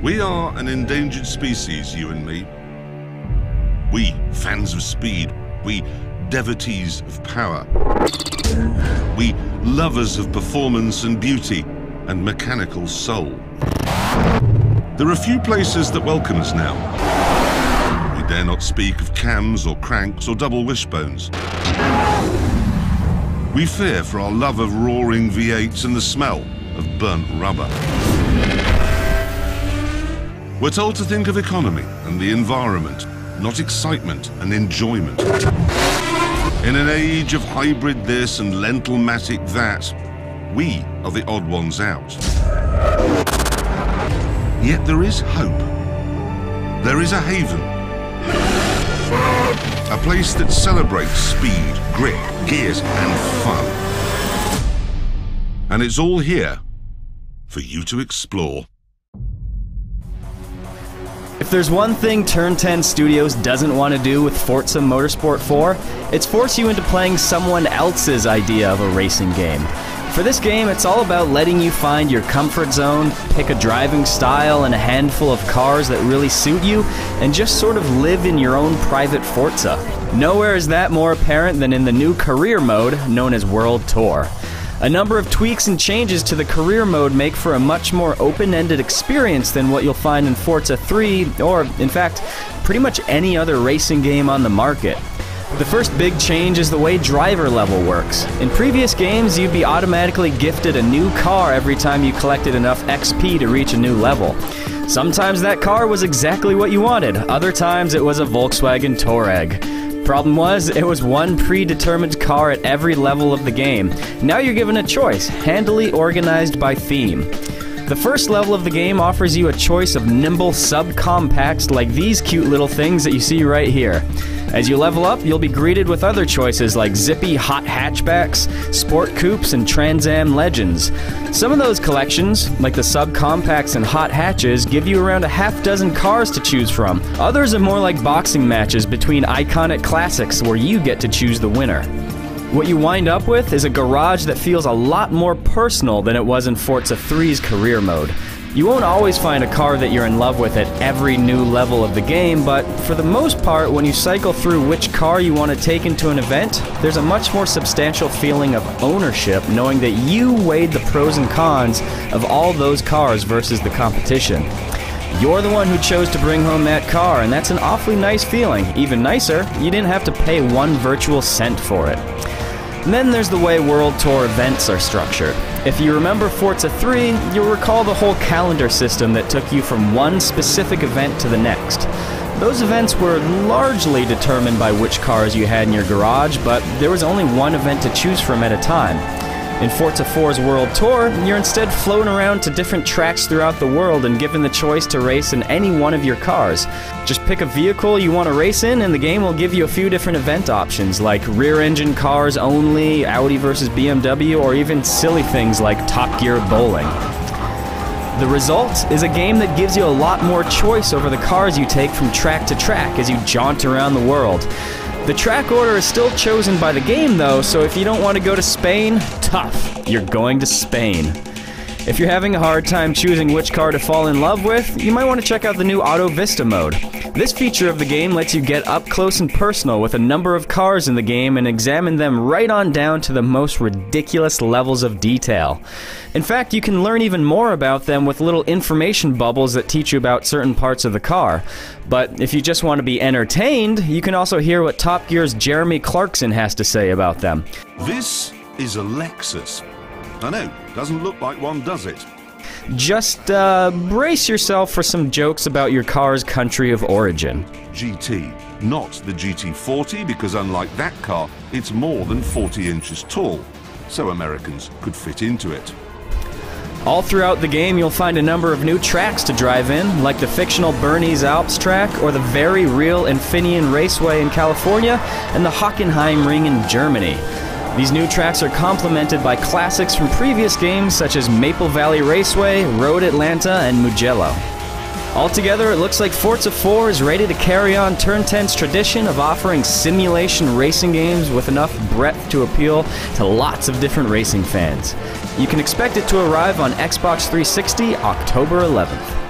We are an endangered species, you and me. We, fans of speed. We, devotees of power. We, lovers of performance and beauty and mechanical soul. There are few places that welcome us now. We dare not speak of cams or cranks or double wishbones. We fear for our love of roaring V8s and the smell of burnt rubber. We're told to think of economy and the environment, not excitement and enjoyment. In an age of hybrid this and lentil-matic that, we are the odd ones out. Yet there is hope. There is a haven. A place that celebrates speed, grip, gears, and fun. And it's all here for you to explore. If there's one thing Turn 10 Studios doesn't want to do with Forza Motorsport 4, it's force you into playing someone else's idea of a racing game. For this game, it's all about letting you find your comfort zone, pick a driving style and a handful of cars that really suit you, and just sort of live in your own private Forza. Nowhere is that more apparent than in the new career mode known as World Tour. A number of tweaks and changes to the career mode make for a much more open-ended experience than what you'll find in Forza 3, or, in fact, pretty much any other racing game on the market. The first big change is the way driver level works. In previous games, you'd be automatically gifted a new car every time you collected enough XP to reach a new level. Sometimes that car was exactly what you wanted, other times it was a Volkswagen Touareg. Problem was, it was one predetermined car at every level of the game. Now you're given a choice, handily organized by theme. The first level of the game offers you a choice of nimble subcompacts like these cute little things that you see right here. As you level up, you'll be greeted with other choices like zippy hot hatchbacks, sport coupes, and Trans Am legends. Some of those collections, like the subcompacts and hot hatches, give you around a half dozen cars to choose from. Others are more like boxing matches between iconic classics where you get to choose the winner. What you wind up with is a garage that feels a lot more personal than it was in Forza 3's career mode. You won't always find a car that you're in love with at every new level of the game, but for the most part, when you cycle through which car you want to take into an event, there's a much more substantial feeling of ownership knowing that you weighed the pros and cons of all those cars versus the competition. You're the one who chose to bring home that car, and that's an awfully nice feeling. Even nicer, you didn't have to pay one virtual cent for it. And then there's the way World Tour events are structured. If you remember Forza 3, you'll recall the whole calendar system that took you from one specific event to the next. Those events were largely determined by which cars you had in your garage, but there was only one event to choose from at a time. In Forza 4's World Tour, you're instead flown around to different tracks throughout the world and given the choice to race in any one of your cars. Just pick a vehicle you want to race in and the game will give you a few different event options like rear-engine cars only, Audi versus BMW, or even silly things like Top Gear bowling. The result is a game that gives you a lot more choice over the cars you take from track to track as you jaunt around the world. The track order is still chosen by the game though, so if you don't want to go to Spain, tough, you're going to Spain. If you're having a hard time choosing which car to fall in love with, you might want to check out the new Auto Vista mode. This feature of the game lets you get up close and personal with a number of cars in the game and examine them right on down to the most ridiculous levels of detail. In fact, you can learn even more about them with little information bubbles that teach you about certain parts of the car. But if you just want to be entertained, you can also hear what Top Gear's Jeremy Clarkson has to say about them. This is a Lexus. I know, doesn't look like one, does it? Just brace yourself for some jokes about your car's country of origin. GT, not the GT40, because unlike that car, it's more than 40 inches tall, so Americans could fit into it. All throughout the game, you'll find a number of new tracks to drive in, like the fictional Bernese Alps track, or the very real Infineon Raceway in California, and the Hockenheim Ring in Germany. These new tracks are complemented by classics from previous games such as Maple Valley Raceway, Road Atlanta, and Mugello. Altogether, it looks like Forza 4 is ready to carry on Turn 10's tradition of offering simulation racing games with enough breadth to appeal to lots of different racing fans. You can expect it to arrive on Xbox 360 October 11th.